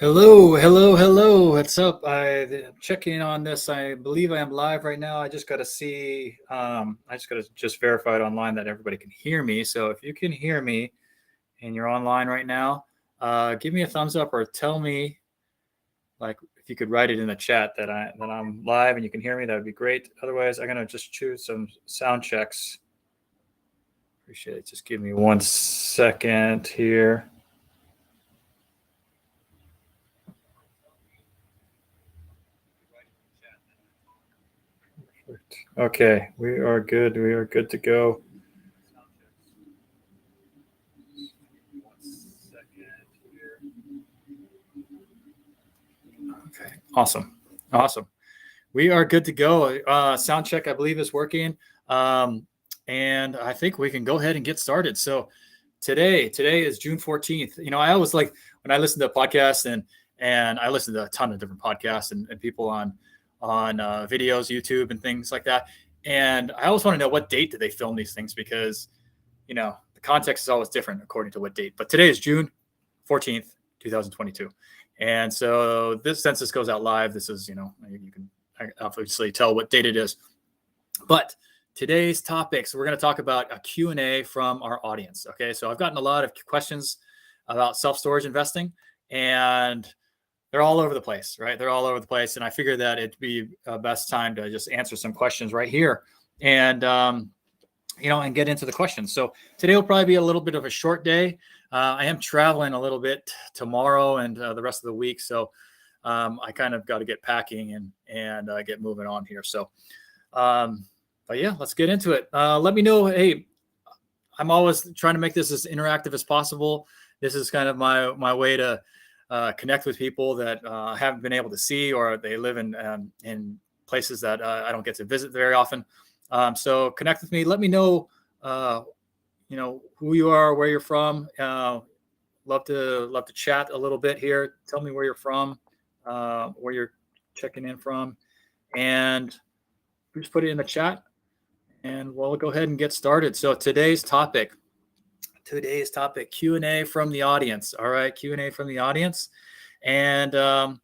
Hello. What's up? I'm checking on this. I believe I am live right now. I just got to see. I just got to verify it online that everybody can hear me. So if you can hear me and you're online right now, give me a thumbs up or tell me, like, if you could write it in the chat that I'm live and you can hear me. That would be great. Otherwise, I'm gonna just choose some sound checks. Appreciate it. Just give me 1 second here. Okay, we are good. We are good to go. Okay, awesome. We are good to go. Sound check, I believe, is working. And I think we can go ahead and get started. So today is June 14th. I always like when I listen to podcasts and I listen to a ton of different podcasts and people on videos, YouTube and things like that. And I always want to know what date did they film these things, because, the context is always different according to what date. But today is June 14th, 2022. And so since this goes out live, this is, you can obviously tell what date it is. But today's topics, we're going to talk about a Q&A from our audience. Okay, so I've gotten a lot of questions about self-storage investing, and they're all over the place, right? They're all over the place. And I figured that it'd be best time to just answer some questions right here and, and get into the questions. So today will probably be a little bit of a short day. I am traveling a little bit tomorrow and the rest of the week. So I kind of got to get packing and get moving on here. So, but yeah, let's get into it. Let me know. Hey, I'm always trying to make this as interactive as possible. This is kind of my way to connect with people that I haven't been able to see, or they live in places that I don't get to visit very often. So connect with me. Let me know, who you are, where you're from. Love to chat a little bit here. Tell me where you're from, where you're checking in from, and just put it in the chat, and we'll go ahead and get started. So today's topic, Q&A from the audience. All right, Q&A from the audience. And if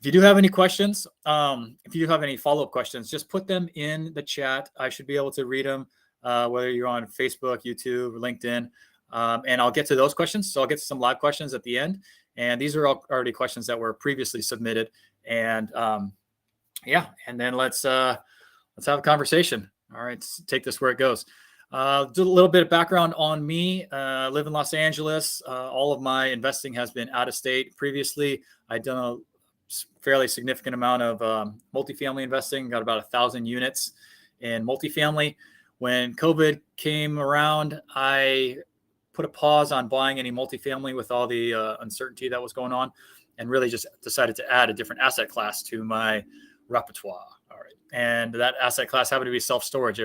you do have any questions, if you do have any follow-up questions, just put them in the chat. I should be able to read them, whether you're on Facebook, YouTube, or LinkedIn. And I'll get to those questions. So I'll get to some live questions at the end. And these are already questions that were previously submitted. And and then let's have a conversation. All right, let's take this where it goes. Do a little bit of background on me. Live in Los Angeles. All of my investing has been out of state. Previously, I'd done a fairly significant amount of multifamily investing, got about 1,000 units in multifamily. When COVID came around, I put a pause on buying any multifamily with all the uncertainty that was going on, and really just decided to add a different asset class to my repertoire. All right. And that asset class happened to be self-storage.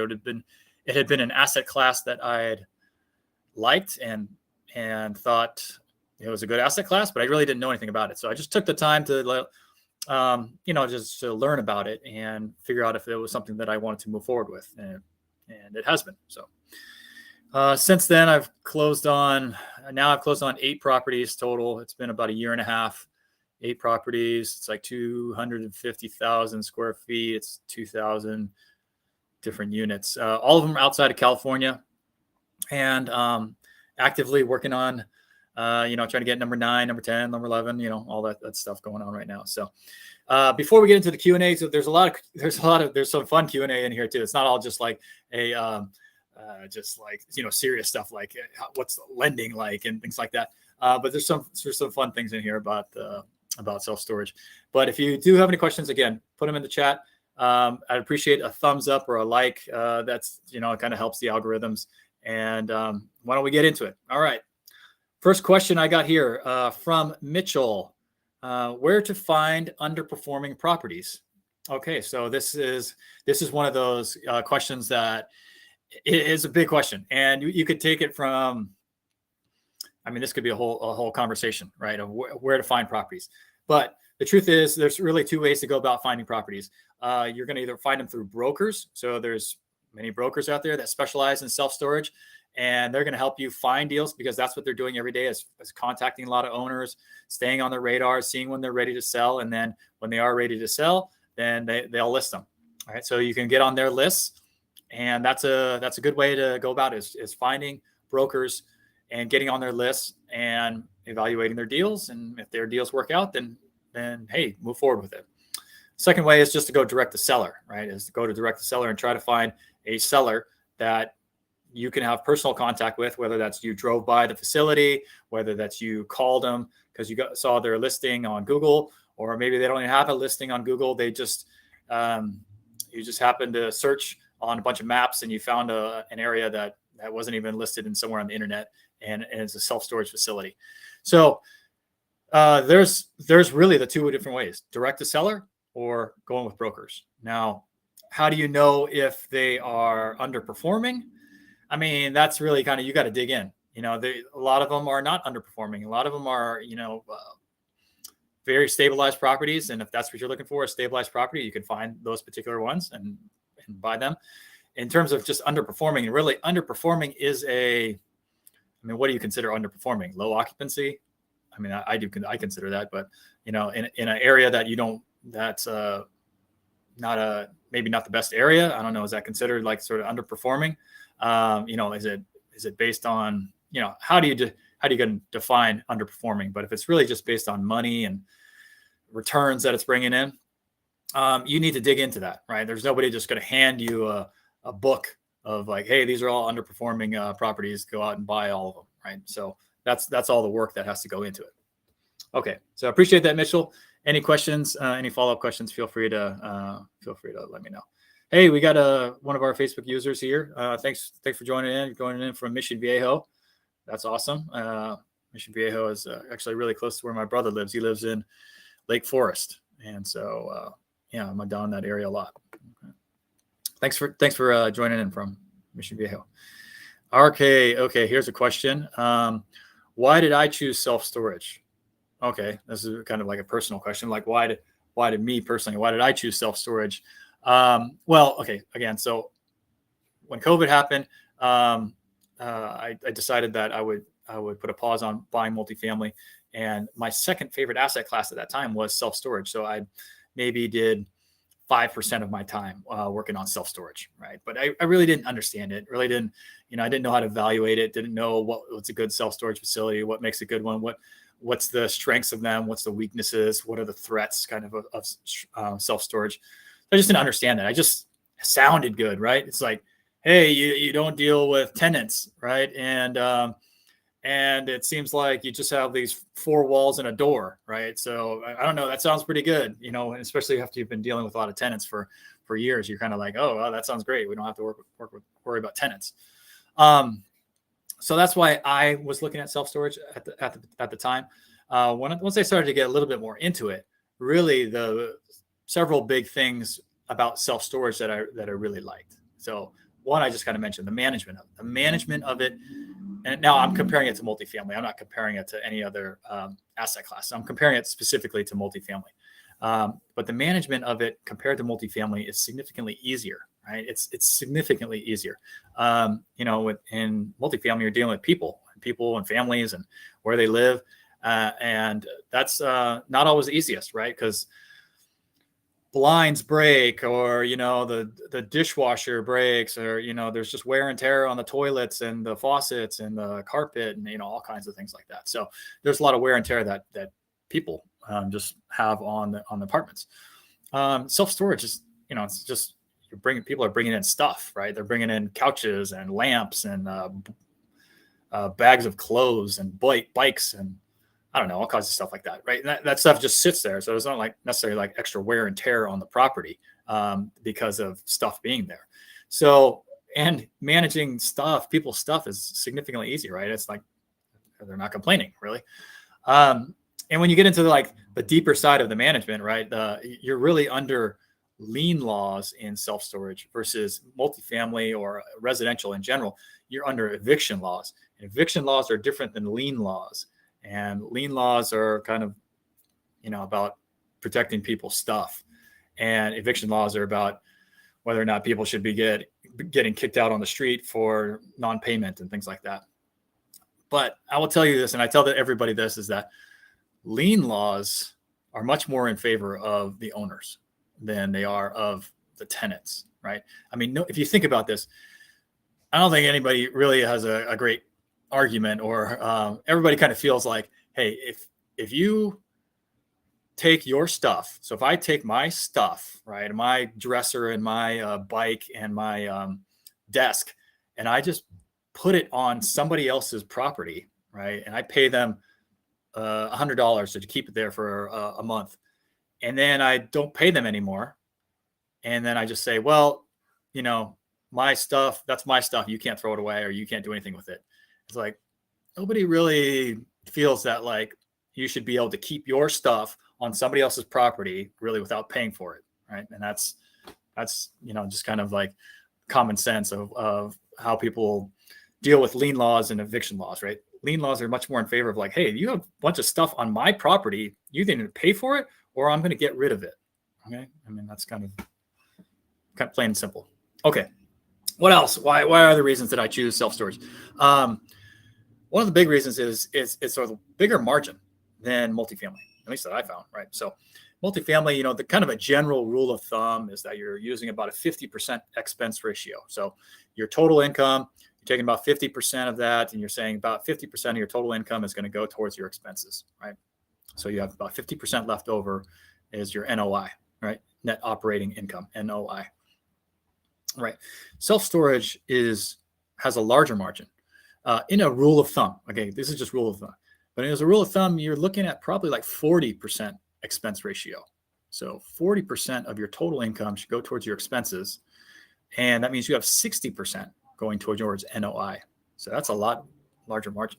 It had been an asset class that I had liked and thought it was a good asset class, but I really didn't know anything about it. So I just took the time to, just to learn about it and figure out if it was something that I wanted to move forward with. And it has been. So since then, I've closed on 8 properties total. It's been about a year and a half, 8 properties. It's like 250,000 square feet. It's 2,000 different units. All of them are outside of California, and actively working on, trying to get number 9, number 10, number 11, all that stuff going on right now. So before we get into the Q&A, so there's some fun Q&A in here too. It's not all just like serious stuff like what's lending like and things like that. But there's some fun things in here about self-storage. But if you do have any questions, again, put them in the chat. I'd appreciate a thumbs up or a like. That's, it kind of helps the algorithms. And why don't we get into it? All right. First question I got here from Mitchell. Where to find underperforming properties? Okay, so this is one of those questions that is a big question, and you could take it from. I mean, this could be a whole conversation, right? Of where to find properties. But the truth is, there's really 2 ways to go about finding properties. You're going to either find them through brokers. So there's many brokers out there that specialize in self-storage, and they're going to help you find deals, because that's what they're doing every day is contacting a lot of owners, staying on their radar, seeing when they're ready to sell. And then when they are ready to sell, then they'll list them. All right. So you can get on their lists, and that's a good way to go about it, is finding brokers and getting on their lists and evaluating their deals. And if their deals work out, then hey, move forward with it. Second way is just to go direct to seller, right? Is to go to direct to seller and try to find a seller that you can have personal contact with, whether that's you drove by the facility, whether that's you called them because you saw their listing on Google, or maybe they don't even have a listing on Google. They just, you just happened to search on a bunch of maps and you found an area that wasn't even listed in somewhere on the internet, and it's a self-storage facility. So there's really the two different ways: direct to seller or going with brokers. Now, how do you know if they are underperforming? I mean, that's really kind of, you got to dig in. A lot of them are not underperforming. A lot of them are, very stabilized properties. And if that's what you're looking for, a stabilized property, you can find those particular ones and buy them. In terms of just underperforming, really underperforming is what do you consider underperforming? Low occupancy? I mean, I consider that, but in an area that you don't, that's maybe not the best area. I don't know. Is that considered like sort of underperforming? Is it based on, how do you define underperforming? But if it's really just based on money and returns that it's bringing in, you need to dig into that, right? There's nobody just going to hand you a book of like, hey, these are all underperforming properties. Go out and buy all of them, right? So that's all the work that has to go into it. Okay, so I appreciate that, Mitchell. Any questions? Any follow-up questions? Feel free to let me know. Hey, we got one of our Facebook users here. Thanks for joining in from Mission Viejo. That's awesome. Mission Viejo is actually really close to where my brother lives. He lives in Lake Forest, and so I'm down in that area a lot. Okay. Thanks for joining in from Mission Viejo. Okay. Here's a question. Why did I choose self-storage? Okay, this is kind of like a personal question. Like, why did I choose self-storage? Well, okay, again, so when COVID happened, I decided that I would put a pause on buying multifamily, and my second favorite asset class at that time was self-storage. So I maybe did 5% of my time working on self-storage, right? But I really didn't understand it. Really didn't, I didn't know how to evaluate it. Didn't know what's a good self-storage facility, what makes a good one, what's the strengths of them, what's the weaknesses, what are the threats kind of self-storage. I just didn't understand that. I just sounded good, right? It's like, hey, you don't deal with tenants, right? And it seems like you just have these four walls and a door, right? So I don't know. That sounds pretty good, and especially after you've been dealing with a lot of tenants for years. You're kind of like, oh, well, that sounds great. We don't have to worry about tenants. So that's why I was looking at self-storage at the time. Once I started to get a little bit more into it, really the several big things about self-storage that I really liked. So one, I just kind of mentioned the management of it. And now I'm comparing it to multifamily. I'm not comparing it to any other asset class. I'm comparing it specifically to multifamily. But the management of it compared to multifamily is significantly easier, right? It's significantly easier. In multifamily, you're dealing with people and families and where they live. And that's not always the easiest, right? Because blinds break, or the dishwasher breaks, or there's just wear and tear on the toilets and the faucets and the carpet, and all kinds of things like that. So there's a lot of wear and tear that people just have on the apartments. Self-storage is it's just people are bringing in stuff, right? They're bringing in couches and lamps and bags of clothes and bikes and I don't know, all kinds of stuff like that, right? And that stuff just sits there. So it's not like necessarily like extra wear and tear on the property because of stuff being there. So, and managing people's stuff is significantly easier, right? It's like, they're not complaining really. And when you get into the deeper side of the management, right? You're really under lien laws in self-storage versus multifamily or residential in general. You're under eviction laws. And eviction laws are different than lien laws. And lien laws are kind of, about protecting people's stuff. And eviction laws are about whether or not people should be getting kicked out on the street for non-payment and things like that. But I will tell you this, and I tell everybody this, is that lien laws are much more in favor of the owners than they are of the tenants, right? I mean, no, if you think about this, I don't think anybody really has a great argument, or everybody kind of feels like, hey, if you take your stuff, so if I take my stuff, right, my dresser and my bike and my desk, and I just put it on somebody else's property, right, and I pay them $100 to keep it there for a month, and then I don't pay them anymore, and then I just say, well, my stuff, that's my stuff, you can't throw it away, or you can't do anything with it. It's like, nobody really feels that like you should be able to keep your stuff on somebody else's property really without paying for it, right? And that's just kind of like common sense of how people deal with lien laws and eviction laws, right? Lien laws are much more in favor of like, hey, you have a bunch of stuff on my property, you either need to pay for it or I'm going to get rid of it. Okay, I mean, that's kind of plain and simple. Okay, what else? Why are the reasons that I choose self-storage? One of the big reasons is it's sort of a bigger margin than multifamily, at least that I found, right? So multifamily, the kind of a general rule of thumb is that you're using about a 50% expense ratio. So your total income, you're taking about 50% of that, and you're saying about 50% of your total income is going to go towards your expenses, right? So you have about 50% left over is your NOI, right? Net operating income, NOI, right? Self-storage has a larger margin. In a rule of thumb, okay, this is just rule of thumb, but as a rule of thumb, you're looking at probably like 40% expense ratio. So 40% of your total income should go towards your expenses. And that means you have 60% going towards your NOI. So that's a lot larger margin.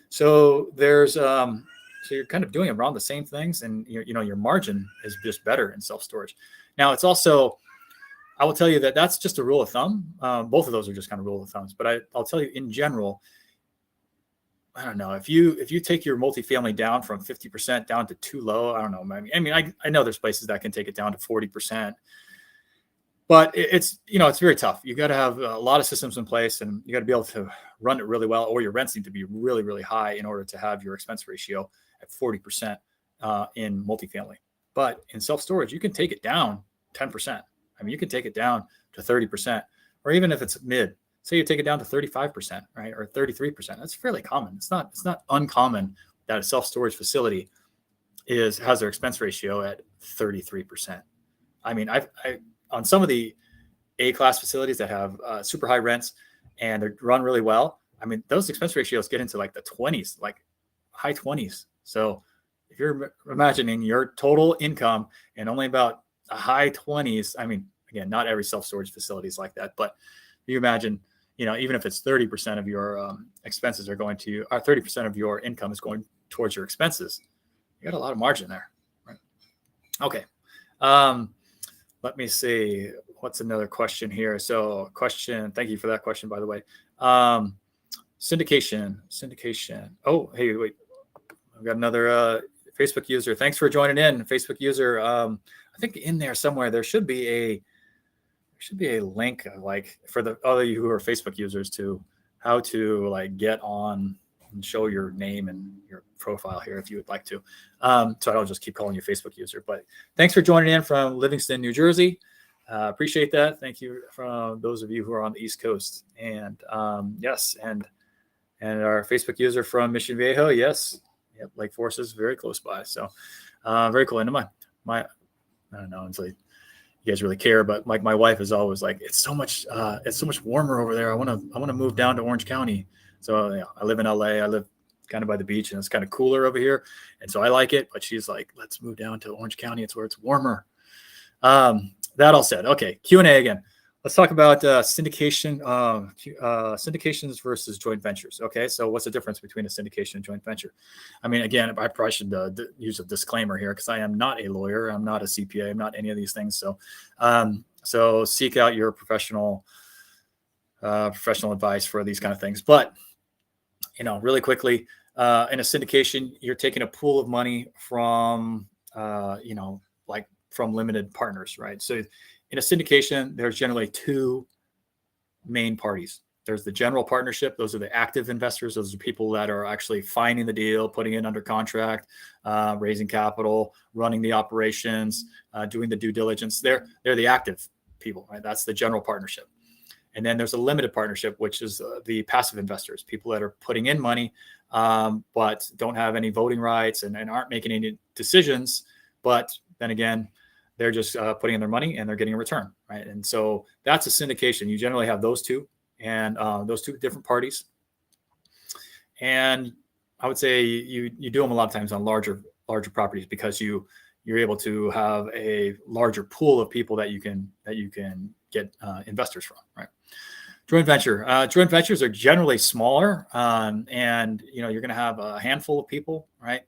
So so you're kind of doing around the same things, and your margin is just better in self-storage. Now it's also, I will tell you that that's just a rule of thumb. Both of those are just kind of rule of thumbs. But I'll tell you in general, I don't know, if you take your multifamily down from 50% down to too low, I don't know. I mean, I know there's places that can take it down to 40%, but it's very tough. You got to have a lot of systems in place, and you got to be able to run it really well, or your rents need to be really, really high in order to have your expense ratio at 40% in multifamily. But in self-storage, you can take it down 10%. I mean, you can take it down to 30%, or even if it's mid, say you take it down to 35%, right? Or 33%. That's fairly common. It's not uncommon that a self-storage facility has their expense ratio at 33%. I mean, I on some of the A-class facilities that have super high rents and they're run really well, I mean, those expense ratios get into like the 20s, like high 20s. So if you're imagining your total income and only about a high 20s, I mean, again, not every self-storage facility is like that, but you imagine, even if it's 30% of your expenses are going to, or 30% of your income is going towards your expenses, you got a lot of margin there, right? Okay. Let me see. What's another question here? So thank you for that question, by the way. Syndication. Oh, hey, wait. I've got another Facebook user. Thanks for joining in, Facebook user. I think in there somewhere there should be a link like for the other you who are Facebook users to how to like get on and show your name and your profile here if you would like to. So I don't just keep calling you a Facebook user. But thanks for joining in from Livingston, New Jersey. Appreciate that. Thank you from those of you who are on the East Coast. And yes, and our Facebook user from Mission Viejo. Yes. Yep, Lake Forest is very close by. So very cool. And my I don't know, it's like you guys really care, but like my wife is always like, it's so much warmer over there. I want to move down to Orange County. So I live in LA. I live kind of by the beach, and it's kind of cooler over here. And so I like it, but she's like, let's move down to Orange County. It's where it's warmer. That all said, okay, Q&A again. Let's talk about syndication, syndications versus joint ventures. Okay, so what's the difference between a syndication and joint venture? I mean, again, I probably should use a disclaimer here because I am not a lawyer. I'm not a CPA. I'm not any of these things. So, so seek out your professional advice for these kind of things. But really quickly, in a syndication, you're taking a pool of money from, like from limited partners, right? So in a syndication, there's generally two main parties. There's the general partnership. Those are the active investors. Those are people that are actually finding the deal, putting it under contract, raising capital, running the operations, doing the due diligence. They're the active people, right? That's the general partnership. And then there's a limited partnership, which is the passive investors, people that are putting in money, but don't have any voting rights and aren't making any decisions. But then again, they're just putting in their money and they're getting a return, right? And so that's a syndication. You generally have those two, and those two different parties. And I would say you do them a lot of times on larger properties, because you're able to have a larger pool of people that you can get investors from, right? Joint venture. Joint ventures are generally smaller, and you're going to have a handful of people, right?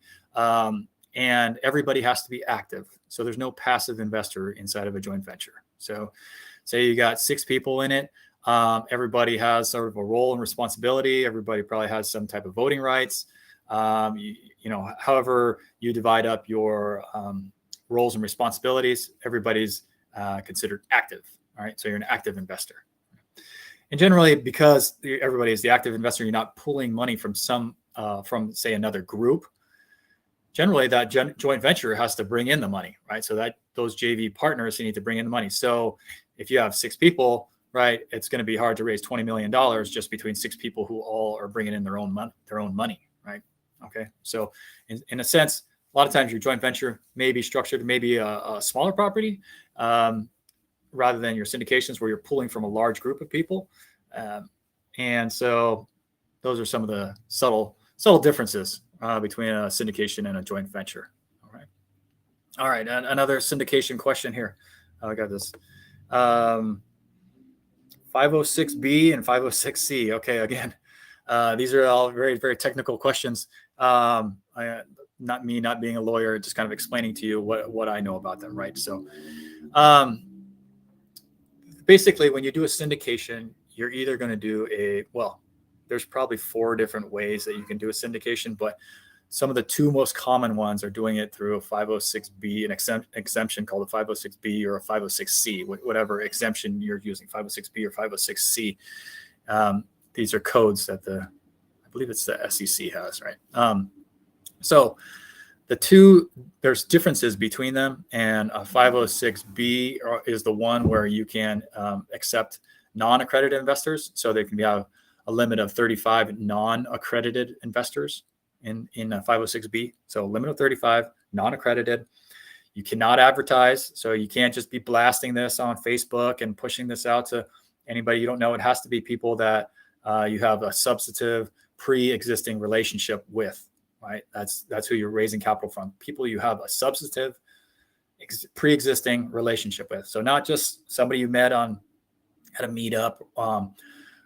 And everybody has to be active. So there's no passive investor inside of a joint venture. So say you got 6 people in it. Everybody has sort of a role and responsibility. Everybody probably has some type of voting rights. However you divide up your roles and responsibilities, everybody's considered active. All right. So you're an active investor. And generally, because everybody is the active investor, you're not pulling money from say another group. Generally, that joint venture has to bring in the money, right? So that those JV partners need to bring in the money. So if you have 6 people, right, it's going to be hard to raise $20 million just between 6 people who all are bringing in their own money, right? Okay. So in a sense, a lot of times your joint venture may be structured maybe a smaller property, rather than your syndications where you're pulling from a large group of people. And so those are some of the subtle differences between a syndication and a joint venture. All right. And another syndication question here. I got this. 506B and 506C. Okay. Again, these are all very, very technical questions. Not me not being a lawyer, just kind of explaining to you what I know about them. Right. So, basically, when you do a syndication, you're either going to do there's probably 4 different ways that you can do a syndication, but some of the 2 most common ones are doing it through a 506B, an exemption called a 506B or a 506C, whatever exemption you're using, 506B or 506C. These are codes that I believe it's the SEC has, right? So there's differences between them, and a 506B is the one where you can accept non-accredited investors. So there can be a limit of 35 non-accredited investors in a 506B. So a limit of 35 non-accredited. You cannot advertise, so you can't just be blasting this on Facebook and pushing this out to anybody you don't know. It has to be people that you have a substantive pre-existing relationship with. Right, that's who you're raising capital from. People you have a substantive, pre-existing relationship with. So not just somebody you met at a meetup, or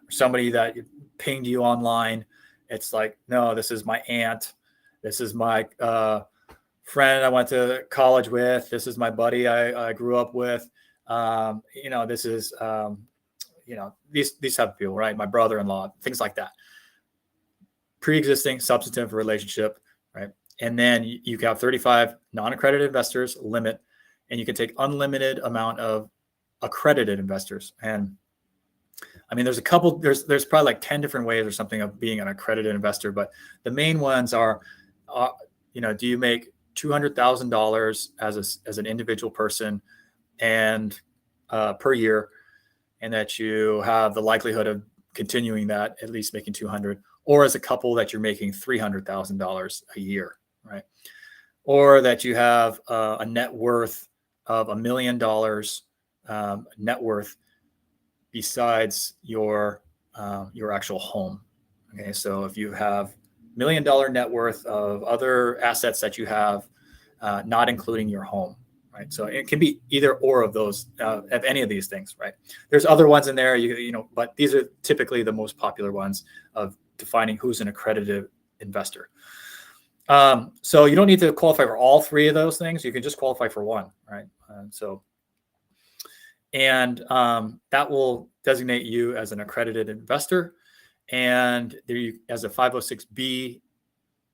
somebody that pinged you online. It's like, no, this is my aunt. This is my friend I went to college with. This is my buddy I grew up with. This is these type of people, right? My brother-in-law, things like that. Pre-existing substantive relationship, right? And then you have 35 non-accredited investors limit, and you can take unlimited amount of accredited investors. And I mean, there's probably like 10 different ways or something of being an accredited investor, but the main ones are, do you make $200,000 as an individual person and per year, and that you have the likelihood of continuing that, at least making 200, or as a couple that you're making $300,000 a year, right? Or that you have a net worth of $1 million net worth besides your actual home. Okay, so if you have $1 million net worth of other assets that you have, not including your home, right? So it can be either or of those, of any of these things, right? There's other ones in there, but these are typically the most popular ones of defining who's an accredited investor. So you don't need to qualify for all 3 of those things. You can just qualify for one, right? That will designate you as an accredited investor. And as a 506B,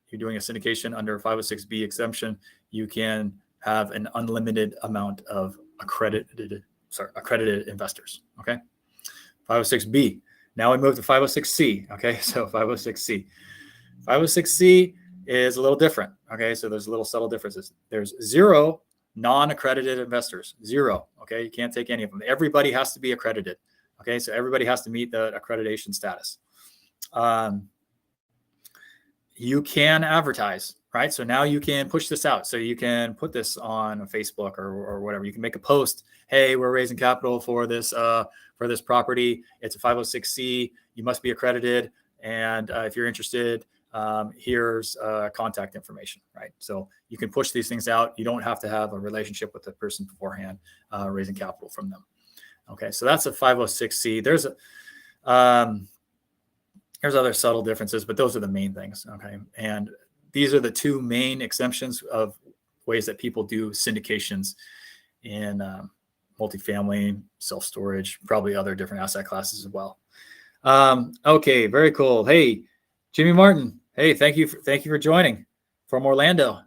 you're doing a syndication under a 506B exemption, you can have an unlimited amount of accredited investors. Okay. 506B. Now we move to 506C. Okay, so 506C. 506C is a little different. Okay, so there's little subtle differences. There's 0 non-accredited investors. 0. Okay, you can't take any of them. Everybody has to be accredited. Okay, so everybody has to meet the accreditation status. You can advertise, right? So now you can push this out. So you can put this on Facebook or whatever. You can make a post. Hey, we're raising capital for this property. It's a 506C. You must be accredited. And if you're interested, here's contact information, right? So you can push these things out. You don't have to have a relationship with the person beforehand, raising capital from them. Okay, so that's a 506C. There's other subtle differences, but those are the main things. Okay, and these are the two main exemptions of ways that people do syndications in multifamily, self-storage, probably other different asset classes as well. Okay, very cool. Hey, Jimmy Martin. Hey, thank you for joining from Orlando.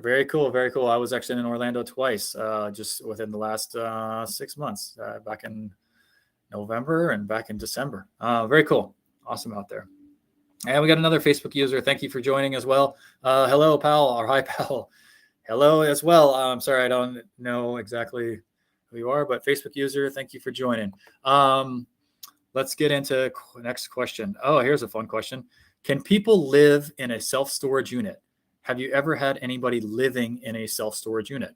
Very cool, very cool. I was actually in Orlando twice, just within the last 6 months, back in November and back in December. Very cool. Awesome out there. And we got another Facebook user. Thank you for joining as well. Hello, Powell, or hi, Powell. Hello as well. I'm sorry, I don't know exactly who you are, but Facebook user, thank you for joining. Let's get into the next question. Oh, here's a fun question. Can people live in a self-storage unit? Have you ever had anybody living in a self-storage unit?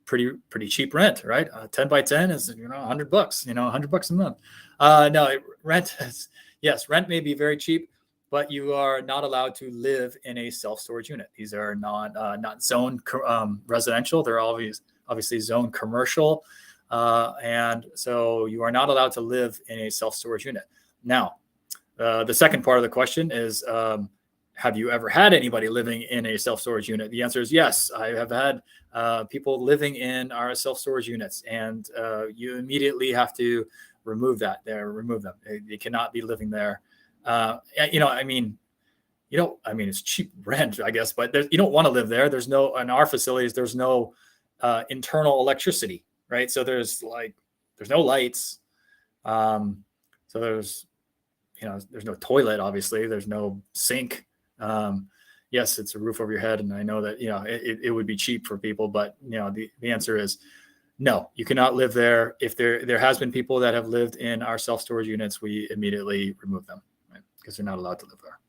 Pretty cheap rent, right? 10 by 10 is, $100, $100 a month. No, rent is, yes, rent may be very cheap, but you are not allowed to live in a self-storage unit. These are not zone residential. They're obviously zone commercial. And so you are not allowed to live in a self-storage unit. Now, the second part of the question is, have you ever had anybody living in a self-storage unit? The answer is yes. I have had people living in our self-storage units, and you immediately have to remove them. They cannot be living there. It's cheap rent, I guess, but you don't want to live there. There's no, in our facilities, there's no internal electricity, right? So there's no lights. So there's no toilet, obviously. There's no sink. Yes, it's a roof over your head, and I know that it would be cheap for people, but the answer is no. You cannot live there. If there has been people that have lived in our self-storage units, we immediately remove them, right? Because they're not allowed to live there.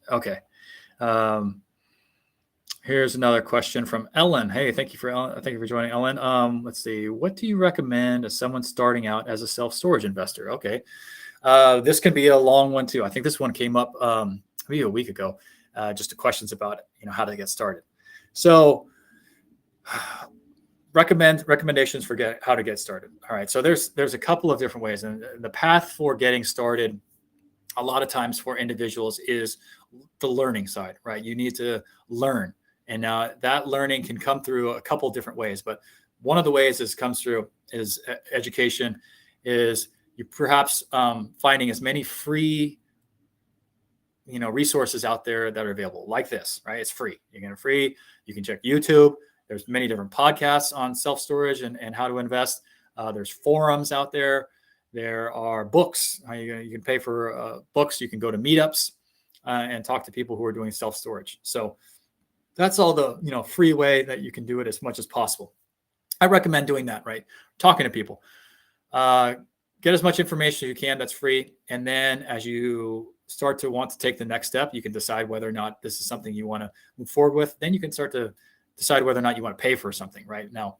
Okay. Here's another question from Ellen. Hey, thank you for joining, Ellen. Let's see. What do you recommend as someone starting out as a self-storage investor? Okay. This can be a long one too. I think this one came up maybe a week ago, just the questions about how to get started. So recommendations for how to get started. All right. So there's a couple of different ways, and the path for getting started a lot of times for individuals is the learning side, right? You need to learn. And now that learning can come through a couple different ways, but one of the ways this comes through is education, is you perhaps finding as many free, resources out there that are available, like this, right? It's free. You can check YouTube. There's many different podcasts on self-storage and how to invest. There's forums out there. There are books. You can pay for books. You can go to meetups and talk to people who are doing self-storage. So that's all the free way that you can do it as much as possible. I recommend doing that, right? Talking to people. Get as much information as you can that's free. And then as you start to want to take the next step, you can decide whether or not this is something you want to move forward with. Then you can start to decide whether or not you want to pay for something, right? Now,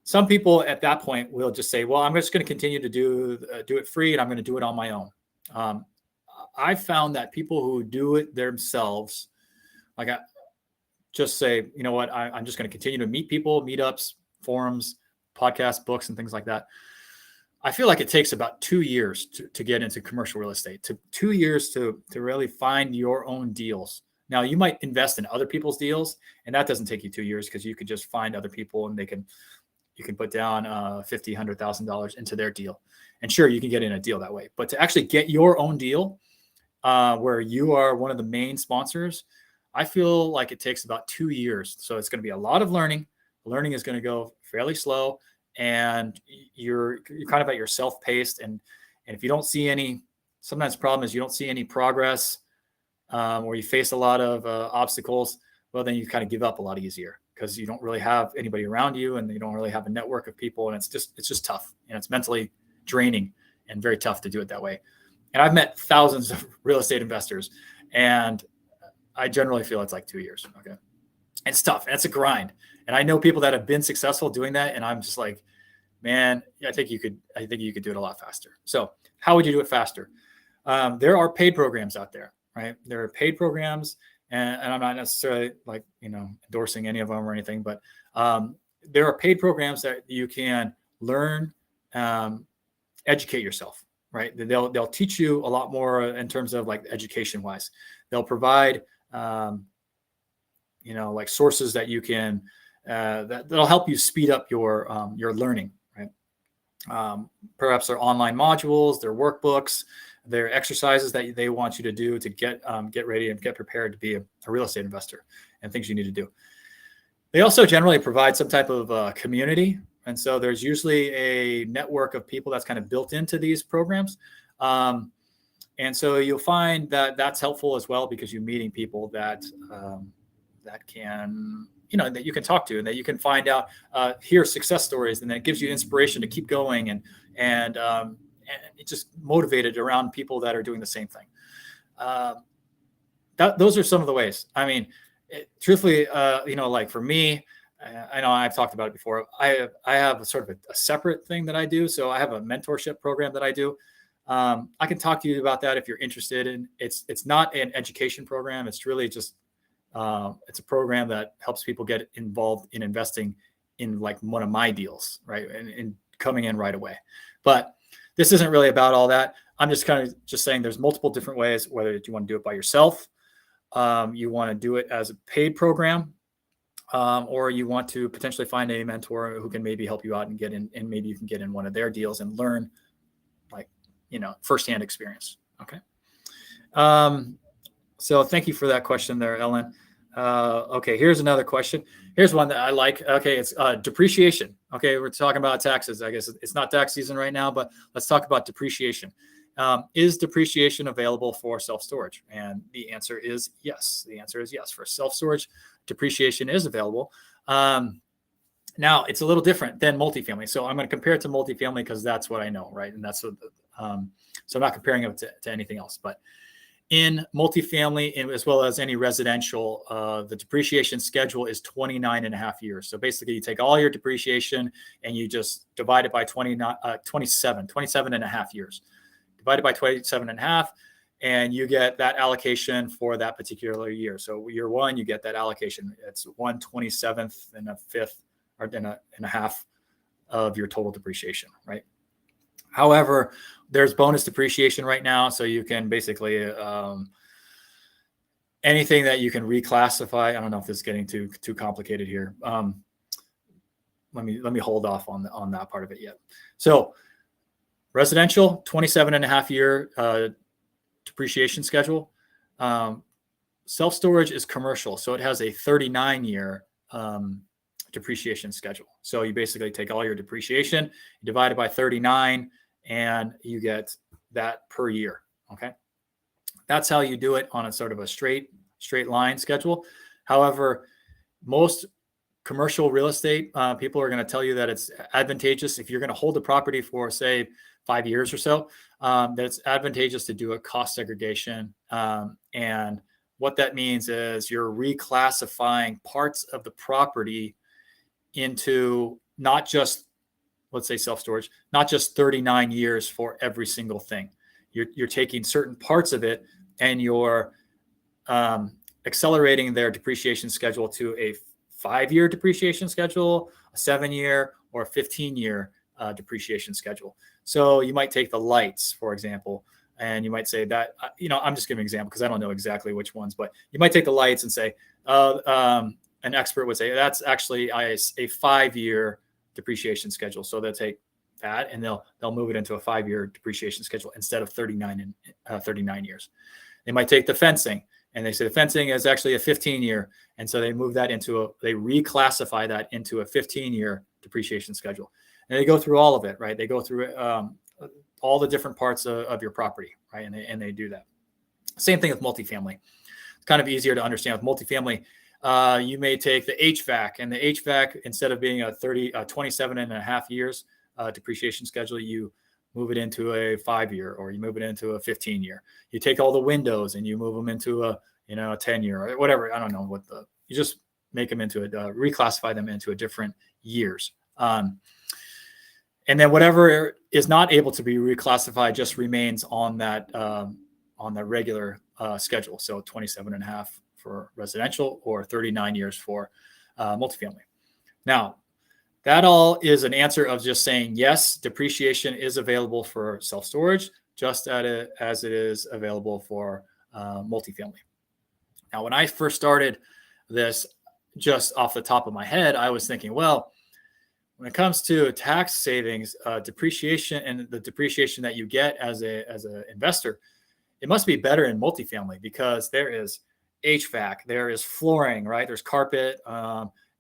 some people at that point will just say, well, I'm just going to continue to do it free, and I'm going to do it on my own. I found that people who do it themselves, just say, you know what, I'm just going to continue to meet people, meetups, forums, podcasts, books, and things like that. I feel like it takes about 2 years to get into commercial real estate, 2 years to really find your own deals. Now, you might invest in other people's deals, and that doesn't take you 2 years because you could just find other people and you can put down $50,000, $100,000 into their deal. And sure, you can get in a deal that way. But to actually get your own deal where you are one of the main sponsors, I feel like it takes about 2 years. So it's going to be a lot of learning. Learning is going to go fairly slow. and you're kind of at your self-paced, and if you don't see any, sometimes the problem is you don't see any progress, or you face a lot of obstacles, well, then you kind of give up a lot easier because you don't really have anybody around you, and you don't really have a network of people, and it's just tough, and it's mentally draining and very tough to do it that way. And I've met thousands of real estate investors, and I generally feel it's like 2 years. Okay. It's tough, and it's a grind. And I know people that have been successful doing that, and I'm just like, man, I think you could do it a lot faster. So how would you do it faster? There are paid programs out there, right? There are paid programs, and I'm not necessarily like, endorsing any of them or anything, but there are paid programs that you can learn, educate yourself, right? They'll teach you a lot more in terms of like education wise. They'll provide, like sources that you can, that'll help you speed up your learning, right? Perhaps their online modules, their workbooks, their exercises that they want you to do to get ready and get prepared to be a real estate investor, and things you need to do. They also generally provide some type of community. And so there's usually a network of people that's kind of built into these programs. And so you'll find that that's helpful as well, because you're meeting people that can, that you can talk to, and that you can find out, hear success stories, and that gives you inspiration to keep going, and it just motivated around people that are doing the same thing. Those are some of the ways. I mean, truthfully, like for me, I know I've talked about it before. I have a sort of a separate thing that I do. So I have a mentorship program that I do. I can talk to you about that if you're interested in. It's not an education program. It's really just it's a program that helps people get involved in investing in like one of my deals, right? And coming in right away. But this isn't really about all that. I'm just kind of just saying there's multiple different ways, whether you want to do it by yourself, you want to do it as a paid program, or you want to potentially find a mentor who can maybe help you out and get in, and maybe you can get in one of their deals and learn firsthand experience. Okay. So thank you for that question there, Ellen. Okay, here's another question. Here's one that I like. Okay, it's depreciation. Okay, we're talking about taxes. I guess it's not tax season right now, but let's talk about depreciation. Is depreciation available for self-storage? And the answer is yes. The answer is yes. For self-storage, depreciation is available. Now, it's a little different than multifamily. So I'm going to compare it to multifamily because that's what I know, right? And that's what, so I'm not comparing it to anything else. But in multifamily, as well as any residential, the depreciation schedule is 29 and a half years. So basically, you take all your depreciation and you just divide it by 27 and a half years. Divided by 27 and a half, and you get that allocation for that particular year. So year one, you get that allocation. It's 1/27th and a fifth, or and a half of your total depreciation, right? However, there's bonus depreciation right now, so you can basically anything that you can reclassify. I don't know if this is getting too complicated here. Let me hold off on that part of it yet. So residential, 27 and a half year depreciation schedule. Self-storage is commercial, so it has a 39 year depreciation schedule. So you basically take all your depreciation, you divide it by 39, and you get that per year. Okay, that's how you do it on a sort of a straight line schedule. However, most commercial real estate people are going to tell you that it's advantageous if you're going to hold the property for, say, 5 years or so, that it's advantageous to do a cost segregation. And what that means is you're reclassifying parts of the property into not just, let's say self-storage, not just 39 years for every single thing. You're taking certain parts of it and you're accelerating their depreciation schedule to a 5-year depreciation schedule, a 7-year, or a 15-year depreciation schedule. So you might take the lights, for example, and you might say that, I'm just giving an example because I don't know exactly which ones, but you might take the lights and say, an expert would say that's actually a 5-year depreciation schedule. So they'll take that and they'll move it into a 5-year depreciation schedule instead of 39 years. They might take the fencing and they say the fencing is actually a 15-year. And so they move that they reclassify that into a 15-year depreciation schedule. And they go through all of it, right? They go through all the different parts of your property, right? And they do that. Same thing with multifamily. It's kind of easier to understand with multifamily. You may take the HVAC, and the HVAC, instead of being a 27 and a half years depreciation schedule, you move it into a 5-year, or you move it into a 15-year. You take all the windows and you move them into a 10-year or whatever. I don't know you just make them into reclassify them into a different years. And then whatever is not able to be reclassified just remains on that regular schedule. So 27 and a half for residential, or 39 years for multifamily. Now, that all is an answer of just saying, yes, depreciation is available for self-storage, just as it is available for multifamily. Now, when I first started this, just off the top of my head, I was thinking, well, when it comes to tax savings, depreciation, and the depreciation that you get as an investor, it must be better in multifamily, because there is HVAC, there is flooring, right? There's carpet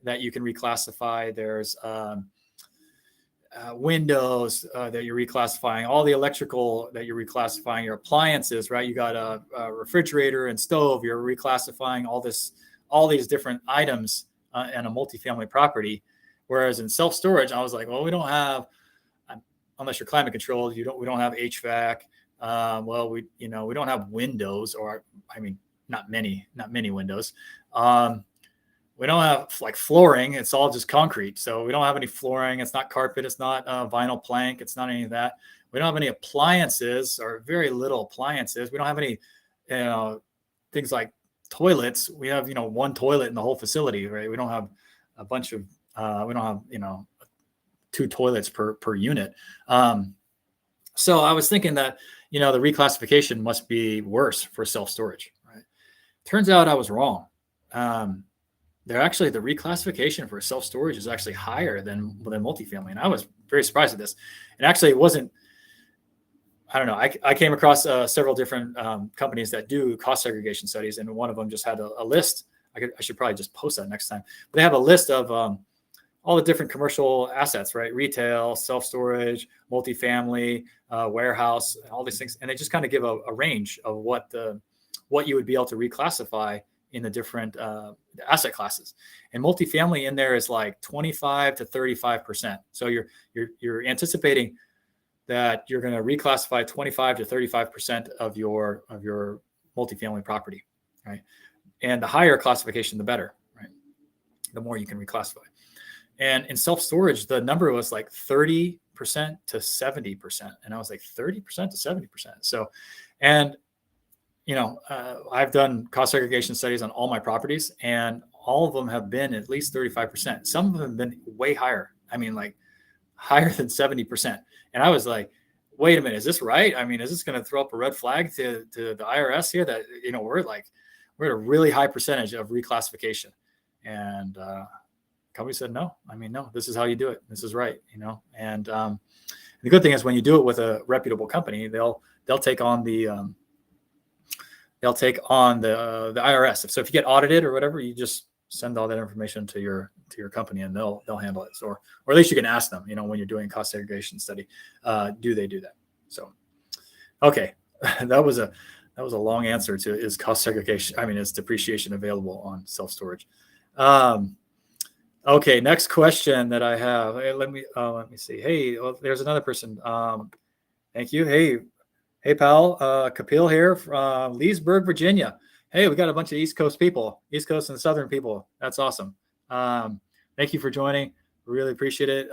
that you can reclassify. There's windows that you're reclassifying, all the electrical that you're reclassifying, your appliances, right? You got a refrigerator and stove, you're reclassifying all these different items in a multifamily property. Whereas in self-storage, I was like, well, we don't have, unless you're climate controlled, we don't have HVAC. We don't have windows, or not many windows. We don't have like flooring. It's all just concrete. So we don't have any flooring. It's not carpet. It's not vinyl plank. It's not any of that. We don't have any appliances, or very little appliances. We don't have any, things like toilets. We have, one toilet in the whole facility, right? We don't have a bunch of, we don't have, 2 toilets per unit. So I was thinking that, the reclassification must be worse for self-storage, right? Turns out I was wrong. The reclassification for self-storage is actually higher than multifamily. And I was very surprised at this. And actually it wasn't, I don't know. I came across several different companies that do cost segregation studies. And one of them just had a list. I should probably just post that next time. But they have a list of all the different commercial assets, right? Retail, self-storage, multifamily, warehouse, all these things. And they just kind of give a range of what you would be able to reclassify in the different asset classes. And multifamily in there is like 25 to 35%. So you're anticipating that you're going to reclassify 25 to 35% of your multifamily property, right? And the higher classification, the better, right? The more you can reclassify. And in self-storage, the number was like 30% to 70%. And I was like, 30% to 70%. So, and I've done cost segregation studies on all my properties, and all of them have been at least 35%. Some of them have been way higher. like higher than 70%. And I was like, wait a minute, is this right? Is this going to throw up a red flag to the IRS here that, we're at a really high percentage of reclassification? And company said, no, no, this is how you do it. This is right. And the good thing is when you do it with a reputable company, they'll take on the IRS. So if you get audited or whatever, you just send all that information to your company, and they'll handle it. Or at least you can ask them, when you're doing a cost segregation study, do they do that? So, okay, that was a long answer to is cost segregation. Is depreciation available on self-storage? Okay, next question that I have. Let me see. Hey, there's another person. Thank you. Hey, Powell, Kapil here from Leesburg, Virginia. Hey, we got a bunch of East Coast and Southern people. That's awesome. Thank you for joining. Really appreciate it,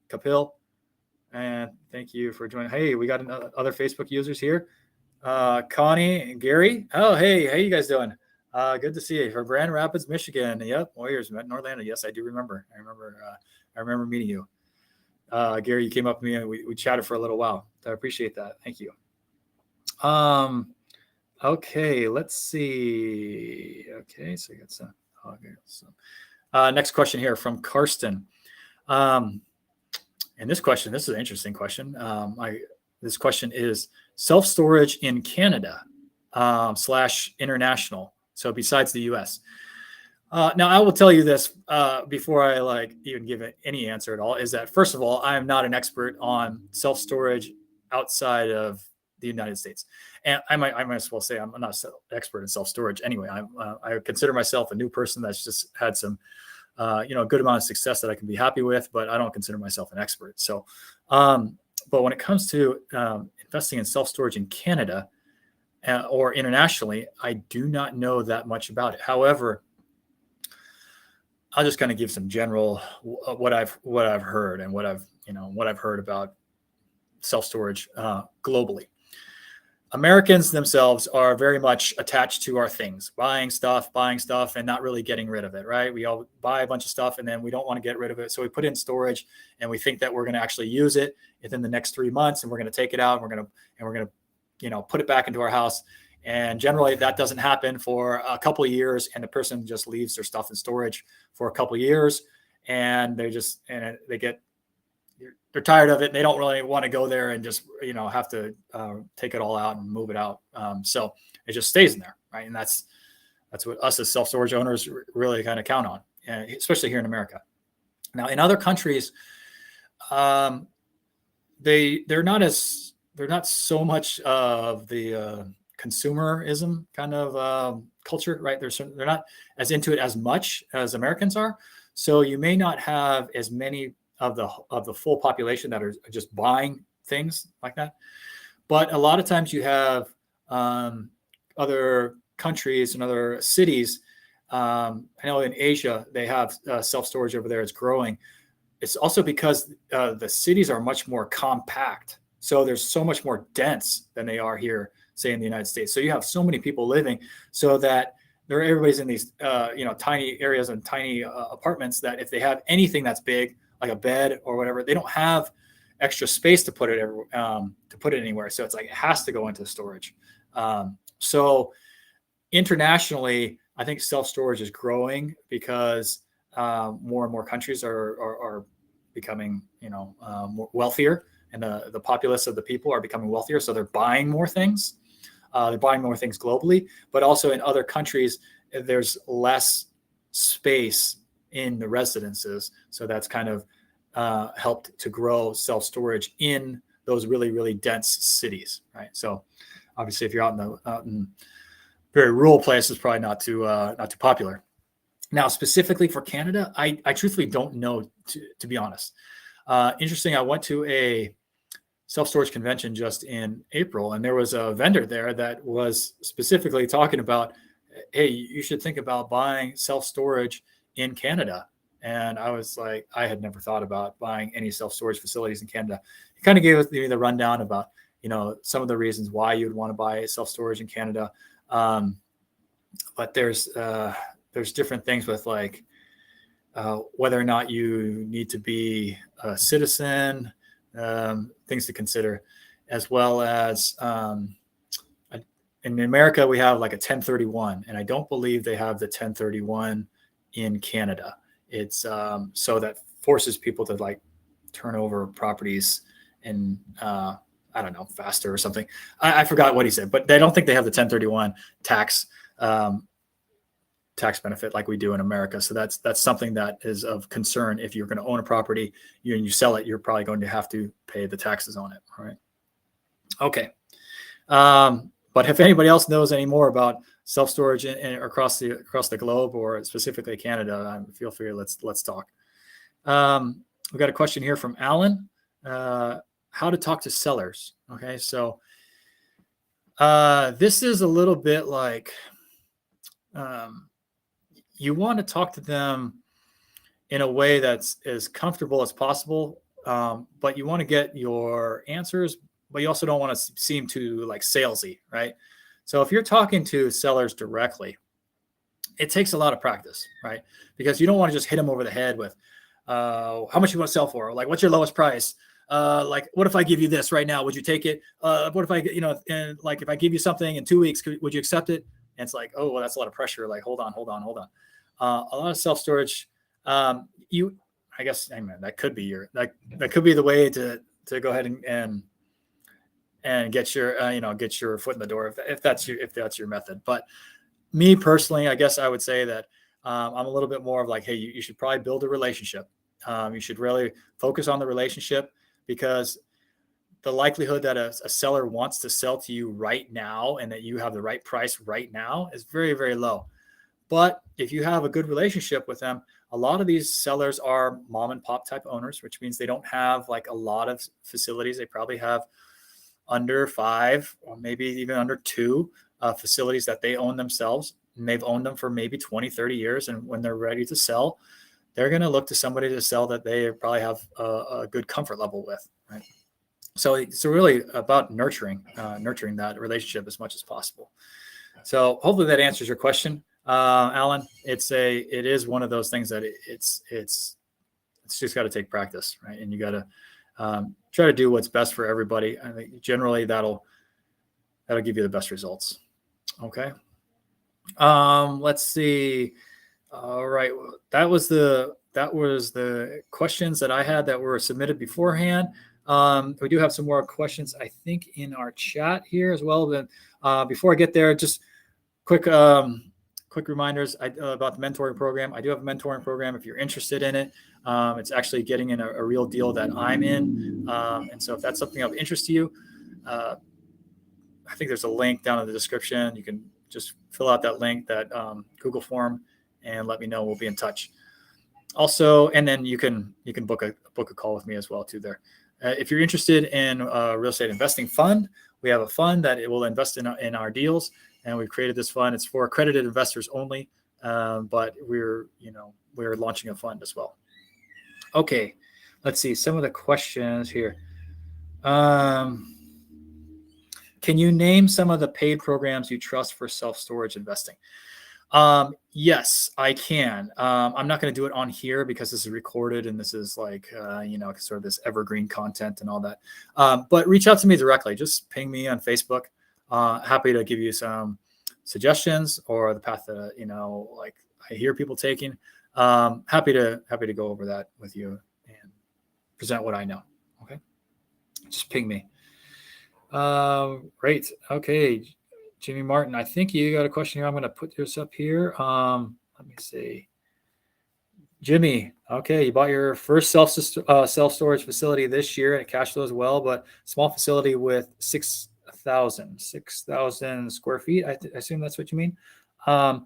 Kapil. And thank you for joining. Hey, we got other Facebook users here. Connie and Gary. Oh, hey, how you guys doing? Good to see you. From Grand Rapids, Michigan. Yep, Warriors met in Orlando. Yes, I do remember. I remember meeting you. Gary, you came up to me and we chatted for a little while. I appreciate that. Thank you. Okay, let's see. Okay, so you got some. Okay, next question here from Karsten. And this is an interesting question. This question is self-storage in Canada / international. So besides the US, Now I will tell you this before I even give it any answer at all, is that first of all, I am not an expert on self-storage outside of the United States. And I might as well say I'm not an expert in self-storage anyway. I consider myself a new person that's just had some, a good amount of success that I can be happy with, but I don't consider myself an expert. So, but when it comes to investing in self-storage in Canada or internationally, I do not know that much about it. However, I'll just kind of give some general what I've heard and what I've heard about self-storage globally. Americans themselves are very much attached to our things, buying stuff, and not really getting rid of it, right? We all buy a bunch of stuff and then we don't want to get rid of it. So we put it in storage and we think that we're going to actually use it within the next 3 months, and we're going to take it out and we're going to put it back into our house. And generally that doesn't happen for a couple of years, and the person just leaves their stuff in storage for a couple of years, and they're tired of it. They don't really want to go there and just, have to take it all out and move it out. So it just stays in there, right? And that's what us as self-storage owners really kind of count on, especially here in America. Now, in other countries, they're not so much of the consumerism kind of culture, right? They're not as into it as much as Americans are. So you may not have as many of the full population that are just buying things like that. But a lot of times you have other countries and other cities. I know in Asia, they have self-storage over there. It's growing. It's also because the cities are much more compact. So there's so much more dense than they are here, say in the United States. So you have so many people living, so that everybody's in these tiny areas and tiny apartments, that if they have anything that's big, like a bed or whatever, they don't have extra space to put it anywhere. So it's like it has to go into storage. So internationally, I think self-storage is growing because more and more countries are becoming more wealthier, and the populace of the people are becoming wealthier. So they're buying more things. They're buying more things globally, but also in other countries, there's less space in the residences. So that's kind of helped to grow self-storage in those really, really dense cities, right? So obviously if you're out in very rural places, probably not too popular. Now, specifically for Canada, I truthfully don't know, to be honest. Interesting. I went to a self-storage convention just in April, and there was a vendor there that was specifically talking about, hey, you should think about buying self-storage in Canada. And I was like, I had never thought about buying any self-storage facilities in Canada. He kind of gave me the rundown about, some of the reasons why you'd want to buy self-storage in Canada. But there's different things with whether or not you need to be a citizen, things to consider, as well as in America, we have like a 1031, and I don't believe they have the 1031 in Canada. It's so that forces people to turn over properties and I don't know, faster or something. I forgot what he said, but I don't think they have the 1031 tax benefit like we do in America. So that's something that is of concern. If you're going to own a property and you sell it, you're probably going to have to pay the taxes on it. All right. Okay. But if anybody else knows any more about self-storage across the globe, or specifically Canada, feel free. Let's talk. We've got a question here from Alan. How to talk to sellers. Okay. So this is a little bit like, you want to talk to them in a way that's as comfortable as possible, but you want to get your answers, but you also don't want to seem too salesy, right? So if you're talking to sellers directly, it takes a lot of practice, right? Because you don't want to just hit them over the head with how much you want to sell for, what's your lowest price? What if I give you this right now? Would you take it? What if if I give you something in 2 weeks, would you accept it? And it's like, oh, well, that's a lot of pressure. Hold on. A lot of self-storage, that could be that could be the way to go ahead and get your foot in the door if that's your method. But me personally, I guess I would say that I'm a little bit more of like, hey, you should probably build a relationship. You should really focus on the relationship, because the likelihood that a seller wants to sell to you right now and that you have the right price right now is very, very low. But if you have a good relationship with them, a lot of these sellers are mom and pop type owners, which means they don't have like a lot of facilities. They probably have under 5 or maybe even under 2 facilities that they own themselves. And they've owned them for maybe 20, 30 years. And when they're ready to sell, they're going to look to somebody to sell that they probably have a good comfort level with, right? So it's really about nurturing that relationship as much as possible. So hopefully that answers your question, Alan. It is one of those things that it's just got to take practice, right? And you got to try to do what's best for everybody. I think generally that'll give you the best results. Okay. Let's see. All right. That was the questions that I had that were submitted beforehand. We do have some more questions, I think, in our chat here as well. But before I get there, just quick reminders about the mentoring program. I do have a mentoring program if you're interested in it. It's actually getting in a real deal that I'm in. And so if that's something of interest to you, I think there's a link down in the description. You can just fill out that link, that Google form, and let me know. We'll be in touch. Also, and then you can book a call with me as well too there. If you're interested in a real estate investing fund, we have a fund that it will invest in our deals, and we've created this fund. It's for accredited investors only, but we're launching a fund as well. Okay, let's see some of the questions here. Can you name some of the paid programs you trust for self-storage investing? Yes, I can. I'm not going to do it on here because this is recorded and this is like, sort of this evergreen content and all that. But reach out to me directly. Just ping me on Facebook. Happy to give you some suggestions or the path that, like I hear people taking. Happy to go over that with you and present what I know. Okay. Just ping me. Great. Okay. Jimmy Martin, I think you got a question here. I'm going to put this up here. Let me see. Jimmy, okay, you bought your first self-storage facility this year and it cash flows well, but small facility with 6,000 square feet. I assume that's what you mean. I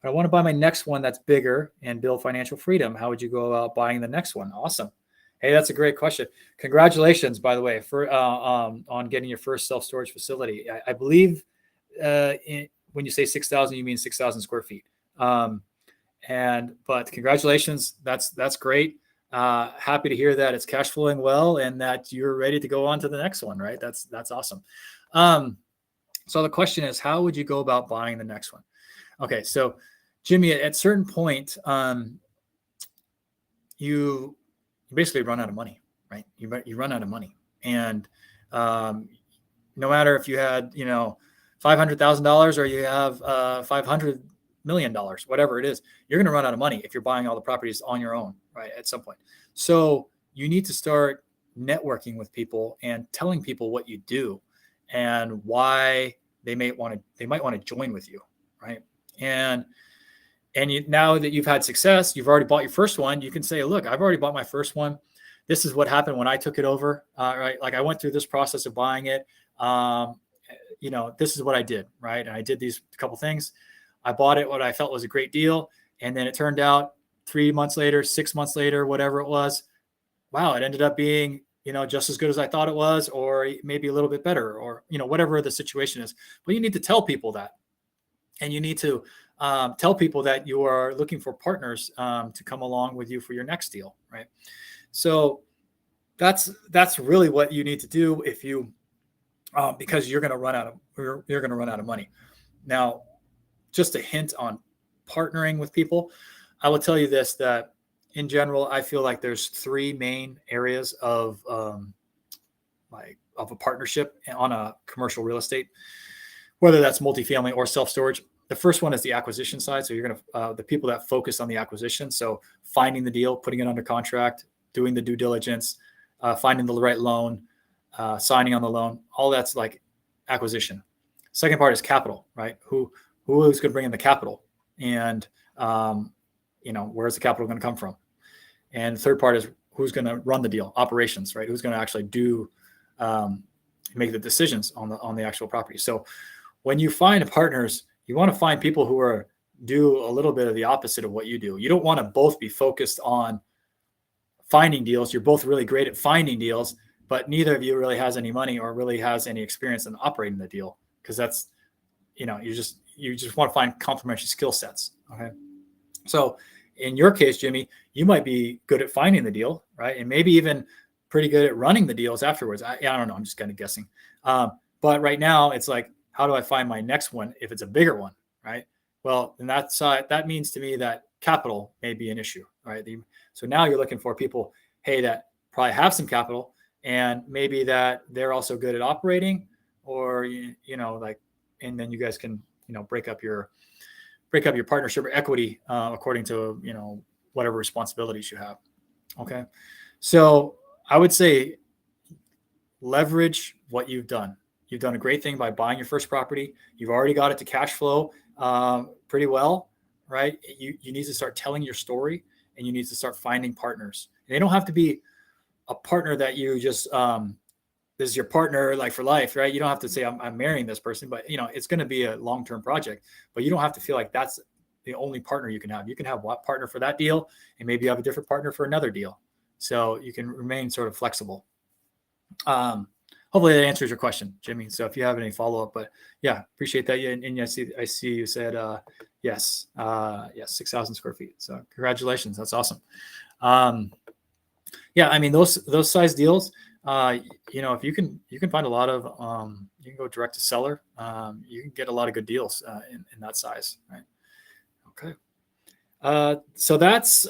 want to buy my next one that's bigger and build financial freedom. How would you go about buying the next one? Awesome. Hey, that's a great question. Congratulations, by the way, for on getting your first self-storage facility. I believe when you say 6,000, you mean 6,000 square feet. But congratulations. That's great. Happy to hear that it's cash flowing well and that you're ready to go on to the next one, right? That's awesome. So the question is, how would you go about buying the next one? Okay. So Jimmy, at a certain point, you basically run out of money, right? You run out of money. And no matter if you had, $500,000 or you have $500 million, whatever it is, you're going to run out of money if you're buying all the properties on your own, right? At some point. So you need to start networking with people and telling people what you do and why they might want to join with you, right? And now that you've had success, you've already bought your first one. You can say, look, I've already bought my first one. This is what happened when I took it over, right? Like I went through this process of buying it. This is what I did, right? And I did these couple things. I bought it what I felt was a great deal. And then it turned out 3 months later, 6 months later, whatever it was, wow, it ended up being, just as good as I thought it was, or maybe a little bit better, or, whatever the situation is. But you need to tell people that. And you need to tell people that you are looking for partners to come along with you for your next deal, right? So that's really what you need to do if you because you're going to run out of money. Now, just a hint on partnering with people, I will tell you this, that in general, I feel like there's 3 main areas of a partnership on a commercial real estate, whether that's multifamily or self-storage. The first one is the acquisition side. So you're going to, the people that focus on the acquisition. So finding the deal, putting it under contract, doing the due diligence, finding the right loan, signing on the loan, all that's like acquisition. Second part is capital, right? Who is going to bring in the capital? And where's the capital going to come from? And the third part is who's going to run the deal, operations, right? Who's going to actually make the decisions on the actual property. So when you find partners, you want to find people who do a little bit of the opposite of what you do. You don't want to both be focused on finding deals. You're both really great at finding deals, but neither of you really has any money or really has any experience in operating the deal, because that's, you just want to find complementary skill sets. Okay. So in your case, Jimmy, you might be good at finding the deal, right? And maybe even pretty good at running the deals afterwards. I don't know. I'm just kind of guessing. But right now it's like, how do I find my next one if it's a bigger one, right? Well, and that means to me that capital may be an issue, right? So now you're looking for people, hey, that probably have some capital, and maybe that they're also good at operating, or and then you guys can break up your partnership or equity according to whatever responsibilities you have. Okay, so I would say leverage what you've done. You've done a great thing by buying your first property. You've already got it to cash flow pretty well, right? You need to start telling your story, and you need to start finding partners. And they don't have to be a partner that you just this is your partner like for life, right? You don't have to say I'm marrying this person, but it's going to be a long-term project. But you don't have to feel like that's the only partner you can have. You can have one partner for that deal, and maybe you have a different partner for another deal. So you can remain sort of flexible. Hopefully that answers your question, Jimmy. So if you have any follow-up, but yeah, appreciate that. And I see you said yes, 6,000 square feet. So congratulations, that's awesome. Yeah, I mean those size deals. If you can find a lot of, you can go direct to seller. You can get a lot of good deals in that size, right? Okay. So that's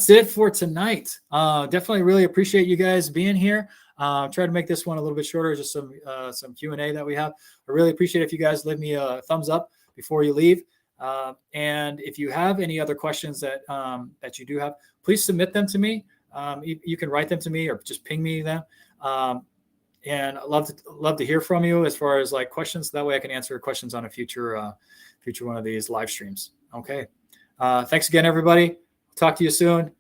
it for tonight. Definitely really appreciate you guys being here. Try to make this one a little bit shorter, just some Q&A that we have. I really appreciate it if you guys leave me a thumbs up before you leave. And if you have any other questions that you do have, please submit them to me. You can write them to me or just ping me them. And I'd love to hear from you as far as like questions. That way I can answer questions on a future one of these live streams. Okay. Thanks again, everybody. Talk to you soon.